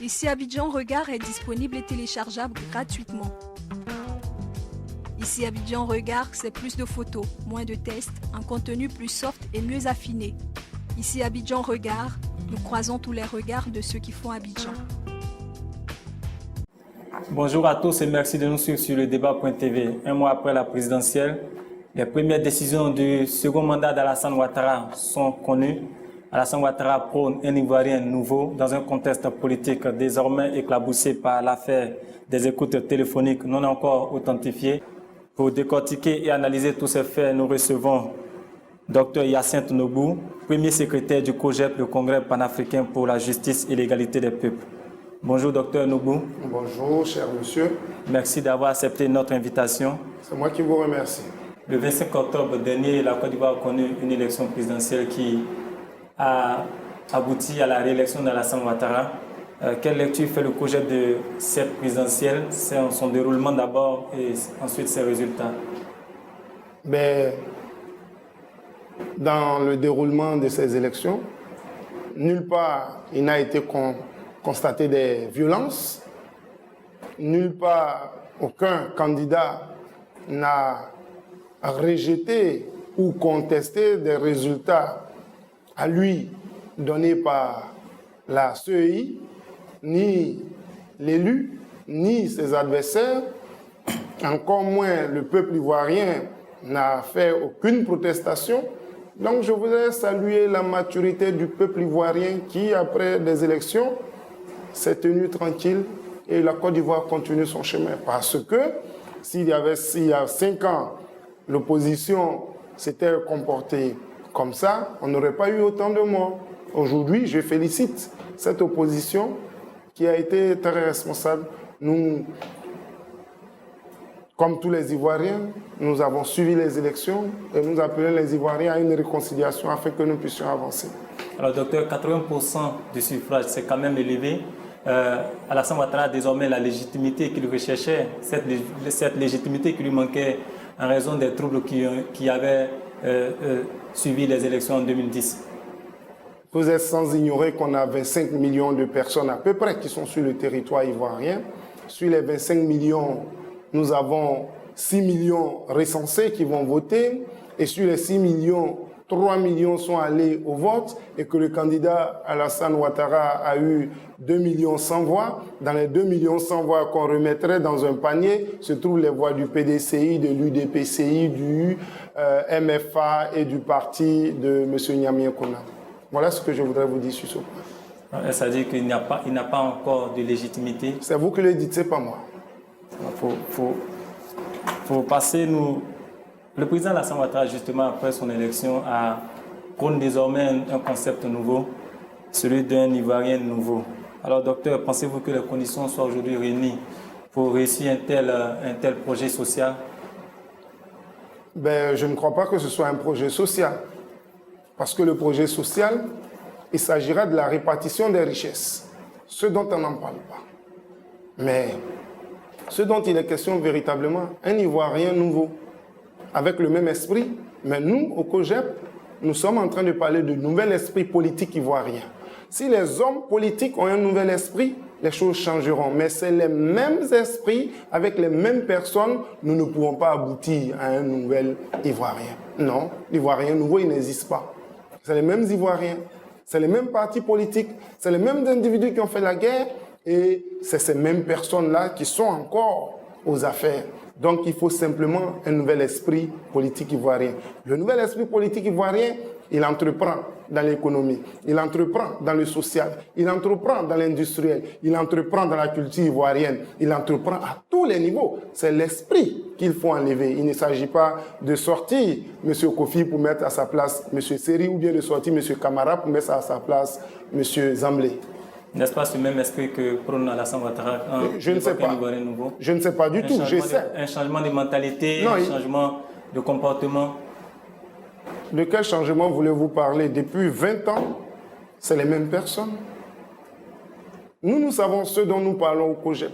Ici Abidjan Regard est disponible et téléchargeable gratuitement. Ici Abidjan Regard, c'est plus de photos, moins de tests, un contenu plus soft et mieux affiné. Ici Abidjan Regard, nous croisons tous les regards de ceux qui font Abidjan. Bonjour à tous et merci de nous suivre sur le débat.tv. Un mois après la présidentielle, les premières décisions du second mandat d'Alassane Ouattara sont connues. Alassane Ouattara prône un Ivoirien nouveau dans un contexte politique désormais éclaboussé par l'affaire des écoutes téléphoniques non encore authentifiées. Pour décortiquer et analyser tous ces faits, nous recevons Dr Hyacinthe Noubou, premier secrétaire du COJEP, le Congrès panafricain pour la justice et l'égalité des peuples. Bonjour Dr Noubou. Bonjour cher monsieur. Merci d'avoir accepté notre invitation. C'est moi qui vous remercie. Le 25 octobre dernier, la Côte d'Ivoire a connu une élection présidentielle qui a abouti à la réélection d'Alassane Ouattara. Quelle lecture fait le COJEP de cette présidentielle, son déroulement d'abord et ensuite ses résultats? Dans le déroulement de ces élections, nulle part il n'a été constaté des violences, nulle part aucun candidat n'a rejeté ou contesté des résultats à lui donnés par la CEI, ni l'élu, ni ses adversaires, encore moins le peuple ivoirien n'a fait aucune protestation. Donc je voudrais saluer la maturité du peuple ivoirien qui, après des élections, s'est tenu tranquille et la Côte d'Ivoire continue son chemin. Parce que s'il y a 5 ans, l'opposition s'était comportée comme ça, on n'aurait pas eu autant de morts. Aujourd'hui, je félicite cette opposition qui a été très responsable. Nous, comme tous les Ivoiriens, nous avons suivi les élections et nous appelons les Ivoiriens à une réconciliation afin que nous puissions avancer. Alors, docteur, 80% du suffrage, c'est quand même élevé. Alassane Ouattara a désormais la légitimité qu'il recherchait, cette légitimité qui lui manquait en raison des troubles qui avaient suivi les élections en 2010. Vous êtes sans ignorer qu'on a 25 millions de personnes à peu près qui sont sur le territoire ivoirien. Sur les 25 millions, nous avons 6 millions recensés qui vont voter. Et sur les 6 millions, 3 millions sont allés au vote et que le candidat Alassane Ouattara a eu 2 millions sans voix. Dans les 2 millions sans voix qu'on remettrait dans un panier se trouvent les voix du PDCI, de l'UDPCI, du MFA et du parti de M. Niamien Kona. Voilà ce que je voudrais vous dire sur ce point. Ça veut dire qu'il n'a pas encore de légitimité. C'est vous qui le dites, c'est pas moi. Faut passer nous. Le président Alassane Ouattara, justement, après son élection, prône désormais un concept nouveau, celui d'un Ivoirien nouveau. Alors, docteur, pensez-vous que les conditions soient aujourd'hui réunies pour réussir un tel projet social? Je ne crois pas que ce soit un projet social. Parce que le projet social, il s'agira de la répartition des richesses, ce dont on n'en parle pas. Mais ce dont il est question véritablement, un Ivoirien nouveau, avec le même esprit, mais nous, au COJEP, nous sommes en train de parler de nouvel esprit politique ivoirien. Si les hommes politiques ont un nouvel esprit, les choses changeront. Mais c'est les mêmes esprits, avec les mêmes personnes, nous ne pouvons pas aboutir à un nouvel Ivoirien. Non, l'Ivoirien nouveau, il n'existe pas. C'est les mêmes Ivoiriens, c'est les mêmes partis politiques, c'est les mêmes individus qui ont fait la guerre et c'est ces mêmes personnes-là qui sont encore aux affaires. Donc il faut simplement un nouvel esprit politique ivoirien. Le nouvel esprit politique ivoirien, il entreprend dans l'économie, il entreprend dans le social, il entreprend dans l'industriel, il entreprend dans la culture ivoirienne, il entreprend à tous les niveaux. C'est l'esprit qu'il faut enlever. Il ne s'agit pas de sortir M. Kofi pour mettre à sa place M. Seri ou bien de sortir M. Camara pour mettre à sa place M. Zamblé. N'est-ce pas ce même esprit que prône Alassane Ouattara Je ne sais pas. Nouveau? Je ne sais pas du tout, je sais. Un changement de mentalité, un changement de comportement. De quel changement voulez-vous parler? Depuis 20 ans, c'est les mêmes personnes. Nous savons ce dont nous parlons au COJEP,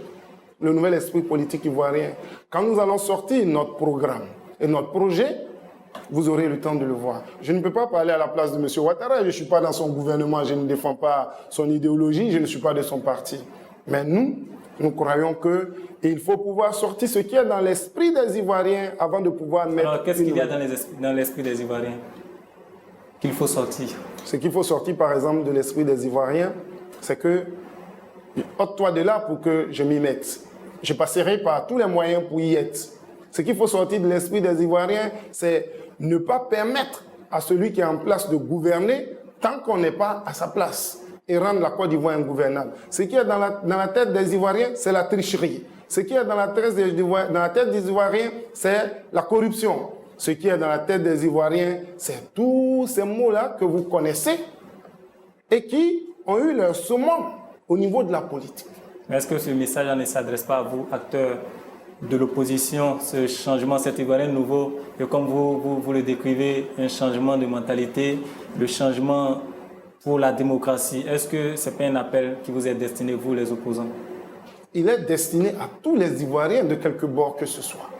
le nouvel esprit politique ivoirien. Quand nous allons sortir notre programme et notre projet, Vous aurez le temps de le voir. Je ne peux pas parler à la place de M. Ouattara. Je ne suis pas dans son gouvernement, je ne défends pas son idéologie, je ne suis pas de son parti. Mais nous croyons qu'il faut pouvoir sortir ce qui est dans l'esprit des Ivoiriens avant de pouvoir mettre... Alors, qu'est-ce qu'il y a dans l'esprit des Ivoiriens qu'il faut sortir? Ce qu'il faut sortir, par exemple, de l'esprit des Ivoiriens, c'est que ôte-toi de là pour que je m'y mette. Je passerai par tous les moyens pour y être. Ce qu'il faut sortir de l'esprit des Ivoiriens, c'est ne pas permettre à celui qui est en place de gouverner tant qu'on n'est pas à sa place et rendre la Côte d'Ivoire ingouvernable. Ce qui est dans la tête des Ivoiriens, c'est la tricherie. Ce qui est dans la tête des Ivoiriens, c'est la corruption. Ce qui est dans la tête des Ivoiriens, c'est tous ces mots-là que vous connaissez et qui ont eu leur summum au niveau de la politique. Est-ce que ce message ne s'adresse pas à vous, acteurs de l'opposition, ce changement, cet Ivoirien nouveau, et comme vous le décrivez, un changement de mentalité, le changement pour la démocratie? Est-ce que ce n'est pas un appel qui vous est destiné, vous les opposants? Il est destiné à tous les Ivoiriens de quelque bord que ce soit,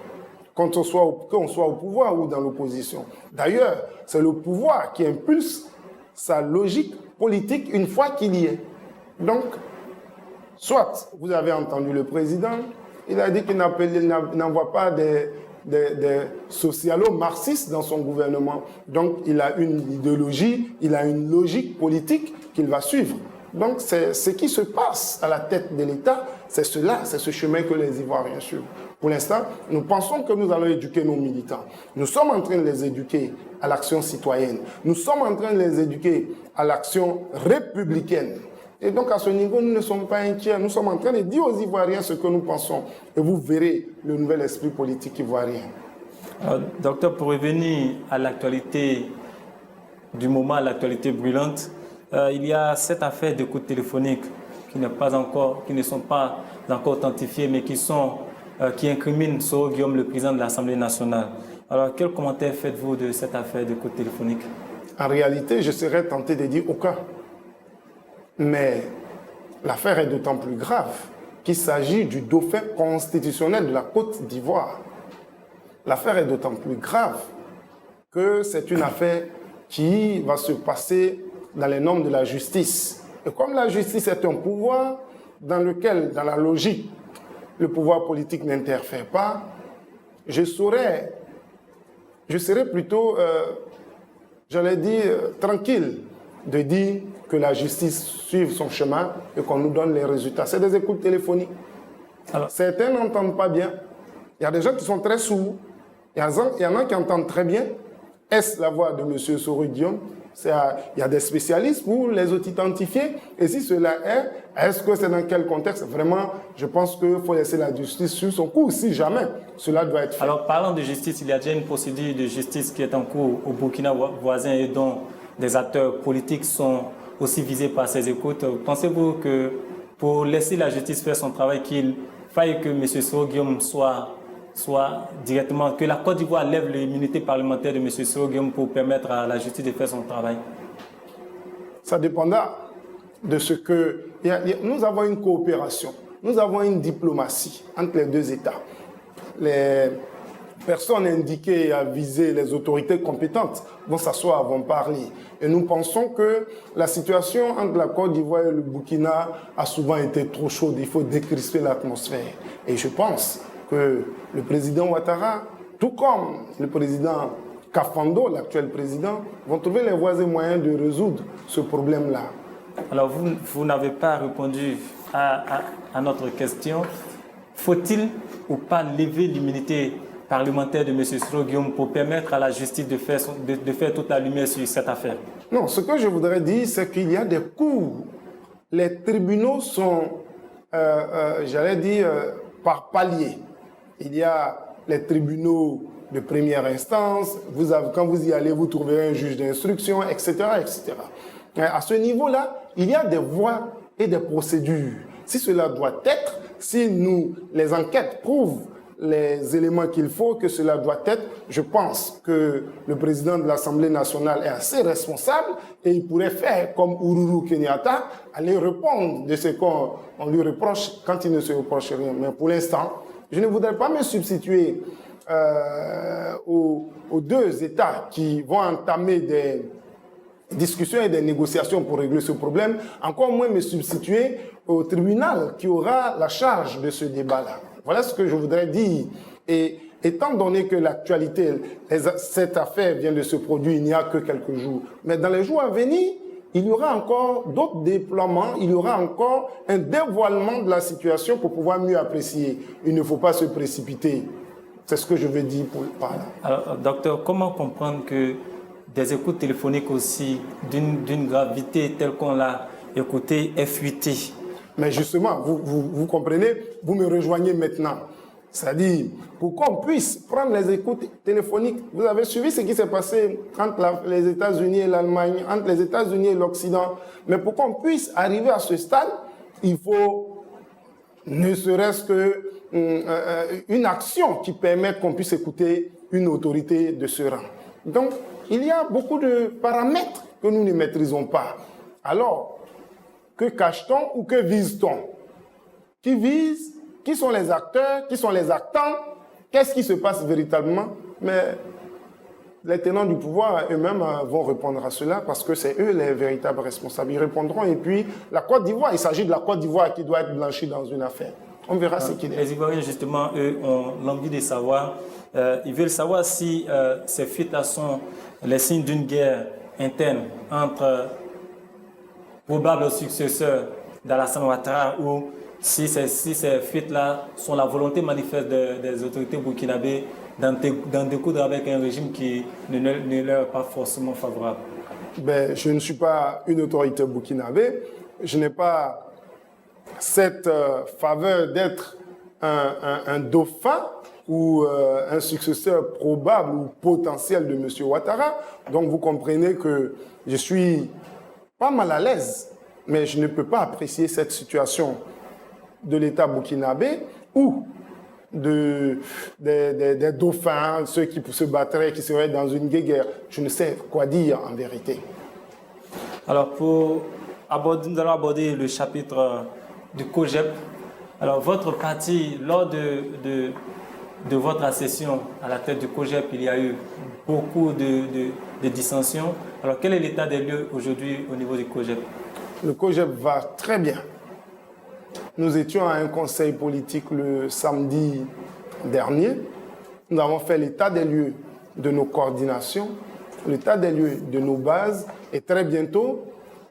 qu'on soit au pouvoir ou dans l'opposition. D'ailleurs, c'est le pouvoir qui impulse sa logique politique une fois qu'il y est. Donc, soit vous avez entendu le président, il a dit qu'il n'envoie pas des socialo-marxistes dans son gouvernement. Donc, il a une idéologie, il a une logique politique qu'il va suivre. Donc, c'est ce qui se passe à la tête de l'État, c'est ce chemin que les Ivoiriens suivent. Pour l'instant, nous pensons que nous allons éduquer nos militants. Nous sommes en train de les éduquer à l'action citoyenne. Nous sommes en train de les éduquer à l'action républicaine. Et donc, à ce niveau, nous ne sommes pas inquiets. Nous sommes en train de dire aux Ivoiriens ce que nous pensons. Et vous verrez le nouvel esprit politique ivoirien. Docteur, pour revenir à l'actualité du moment, à l'actualité brûlante, il y a cette affaire d'écoute téléphonique qui ne sont pas encore authentifiées, mais qui incriminent Soro Guillaume, le président de l'Assemblée nationale. Alors, quel commentaire faites-vous de cette affaire d'écoute téléphonique? En réalité, je serais tenté de dire aucun. Mais l'affaire est d'autant plus grave qu'il s'agit du dauphin constitutionnel de la Côte d'Ivoire. L'affaire est d'autant plus grave que c'est une affaire qui va se passer dans les normes de la justice. Et comme la justice est un pouvoir dans lequel, dans la logique, le pouvoir politique n'interfère pas, je serais plutôt, j'allais dire, tranquille de dire que la justice suive son chemin et qu'on nous donne les résultats. C'est des écoutes téléphoniques. Alors, certains n'entendent pas bien. Il y a des gens qui sont très sourds. Il y en a qui entendent très bien. Est-ce la voix de M. Soro Guillaume? Il y a des spécialistes pour les authentifier. Et si cela est-ce que c'est dans quel contexte? Vraiment, je pense qu'il faut laisser la justice sur son cours, si jamais cela doit être fait. Alors, parlant de justice, il y a déjà une procédure de justice qui est en cours au Burkina voisin et dont des acteurs politiques sont aussi visés par ces écoutes. Pensez-vous que pour laisser la justice faire son travail, qu'il faille que M. Soro Guillaume soit directement, que la Côte d'Ivoire lève l'immunité parlementaire de M. Soro Guillaume pour permettre à la justice de faire son travail? Ça dépendra de ce que... Nous avons une coopération, nous avons une diplomatie entre les deux États. Les personnes indiquées à viser les autorités compétentes vont s'asseoir, vont parler. Et nous pensons que la situation entre la Côte d'Ivoire et le Burkina a souvent été trop chaude. Il faut décrisper l'atmosphère. Et je pense que le président Ouattara, tout comme le président Kafando, l'actuel président, vont trouver les voies et moyens de résoudre ce problème-là. Alors, vous n'avez pas répondu à notre question. Faut-il ou pas lever l'immunité parlementaire de M. Soro Guillaume pour permettre à la justice de faire toute la lumière sur cette affaire? Non, ce que je voudrais dire, c'est qu'il y a des cours. Les tribunaux sont, j'allais dire, par palier. Il y a les tribunaux de première instance, quand vous y allez, vous trouverez un juge d'instruction, etc., etc. À ce niveau-là, il y a des voies et des procédures. Si cela doit être, si les enquêtes prouvent les éléments qu'il faut, que cela doit être, je pense que le président de l'Assemblée nationale est assez responsable et il pourrait faire comme Uhuru Kenyatta, aller répondre de ce qu'on lui reproche quand il ne se reproche rien. Mais pour l'instant, je ne voudrais pas me substituer aux deux États qui vont entamer des discussions et des négociations pour régler ce problème, encore moins me substituer au tribunal qui aura la charge de ce débat-là. Voilà ce que je voudrais dire. Et étant donné que l'actualité, cette affaire vient de se produire il n'y a que quelques jours, mais dans les jours à venir, il y aura encore d'autres déploiements, il y aura encore un dévoilement de la situation pour pouvoir mieux apprécier. Il ne faut pas se précipiter. C'est ce que je veux dire par là. Alors, docteur, comment comprendre que des écoutes téléphoniques aussi d'une gravité telle qu'on l'a écouté est fuitée? Mais justement, vous comprenez, vous me rejoignez maintenant. C'est-à-dire, pour qu'on puisse prendre les écoutes téléphoniques, vous avez suivi ce qui s'est passé entre les États-Unis et l'Allemagne, entre les États-Unis et l'Occident. Mais pour qu'on puisse arriver à ce stade, il faut ne serait-ce qu'une action qui permette qu'on puisse écouter une autorité de ce rang. Donc, il y a beaucoup de paramètres que nous ne maîtrisons pas. Alors, que cache-t-on ou que vise-t-on? Qui vise? Qui sont les acteurs? Qui sont les actants? Qu'est-ce qui se passe véritablement? Mais les tenants du pouvoir eux-mêmes vont répondre à cela parce que c'est eux les véritables responsables. Ils répondront. Et puis, la Côte d'Ivoire, il s'agit de la Côte d'Ivoire qui doit être blanchie dans une affaire. On verra ce qu'il est. Les Ivoiriens, justement, eux, ont l'envie de savoir. Ils veulent savoir si ces fuites-là sont les signes d'une guerre interne entre probables successeurs d'Alassane Ouattara ou si ces fuites-là sont la volonté manifeste des autorités burkinabées d'en découdre avec un régime qui ne leur est pas forcément favorable. Ben, je ne suis pas une autorité burkinabé. Je n'ai pas cette faveur d'être un dauphin ou un successeur probable ou potentiel de M. Ouattara. Donc vous comprenez que je suis pas mal à l'aise, mais je ne peux pas apprécier cette situation de l'État burkinabé ou des dauphins, ceux qui se battraient, qui seraient dans une guerre. Je ne sais quoi dire en vérité. Alors, nous allons aborder le chapitre du COJEP. Alors, votre parti, lors de votre accession à la tête du COJEP, il y a eu beaucoup de dissensions. Alors, quel est l'état des lieux aujourd'hui au niveau du COJEP? Le COJEP va très bien. Nous étions à un conseil politique le samedi dernier. Nous avons fait l'état des lieux de nos coordinations, l'état des lieux de nos bases. Et très bientôt,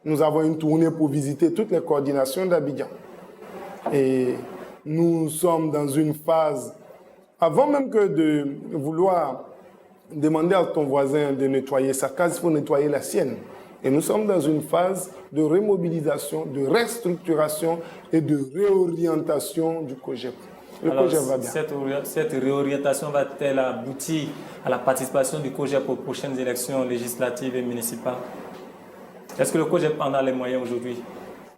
nous avons une tournée pour visiter toutes les coordinations d'Abidjan. Et nous sommes dans une phase, avant même que de vouloir demander à ton voisin de nettoyer sa case, il faut nettoyer la sienne. Et nous sommes dans une phase de remobilisation, de restructuration et de réorientation du COJEP. Le COJEP va bien. Cette réorientation va-t-elle aboutir à la participation du COJEP aux prochaines élections législatives et municipales? Est-ce que le COJEP en a les moyens aujourd'hui?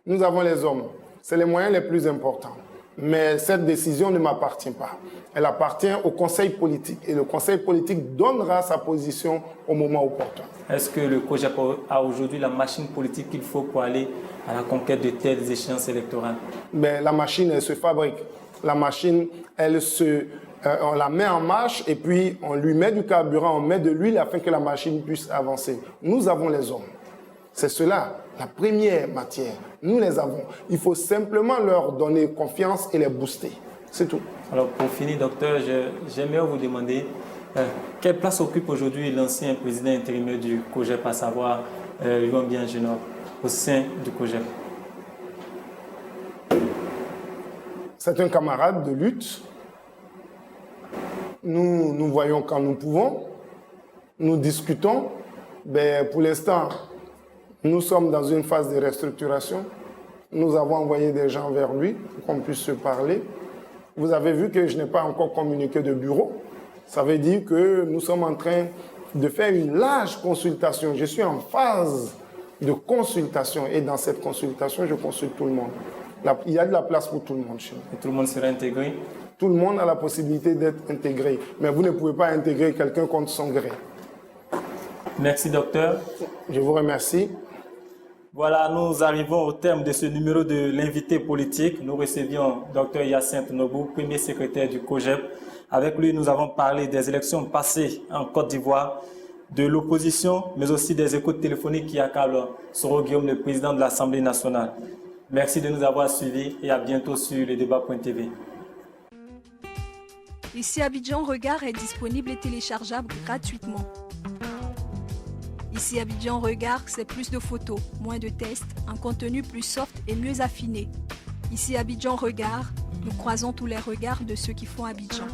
Nous avons les hommes. C'est les moyens les plus importants. Mais cette décision ne m'appartient pas. Elle appartient au Conseil politique. Et le Conseil politique donnera sa position au moment opportun. Est-ce que le COJEP a aujourd'hui la machine politique qu'il faut pour aller à la conquête de telles échéances électorales? Mais la machine, elle se fabrique. La machine, on la met en marche et puis on lui met du carburant, on met de l'huile afin que la machine puisse avancer. Nous avons les hommes. C'est cela, la première matière. Nous les avons. Il faut simplement leur donner confiance et les booster. C'est tout. Alors pour finir, docteur, j'aimerais vous demander quelle place occupe aujourd'hui l'ancien président intérimaire du COJEP, à savoir Yohan Biangenor, au sein du COJEP? C'est un camarade de lutte. Nous voyons quand nous pouvons. Nous discutons. Mais pour l'instant, nous sommes dans une phase de restructuration. Nous avons envoyé des gens vers lui pour qu'on puisse se parler. Vous avez vu que je n'ai pas encore communiqué de bureau. Ça veut dire que nous sommes en train de faire une large consultation. Je suis en phase de consultation et dans cette consultation, je consulte tout le monde. Il y a de la place pour tout le monde chez nous. Et tout le monde sera intégré? Tout le monde a la possibilité d'être intégré. Mais vous ne pouvez pas intégrer quelqu'un contre son gré. Merci, docteur. Je vous remercie. Voilà, nous arrivons au terme de ce numéro de l'invité politique. Nous recevions Dr Hyacinthe Nobou, premier secrétaire du COJEP. Avec lui, nous avons parlé des élections passées en Côte d'Ivoire, de l'opposition, mais aussi des écoutes téléphoniques qui accablent Soro Guillaume, le président de l'Assemblée nationale. Merci de nous avoir suivis et à bientôt sur le débat.tv. Ici Abidjan Regard est disponible et téléchargeable gratuitement. Ici Abidjan Regard, c'est plus de photos, moins de tests, un contenu plus soft et mieux affiné. Ici Abidjan Regard, nous croisons tous les regards de ceux qui font Abidjan.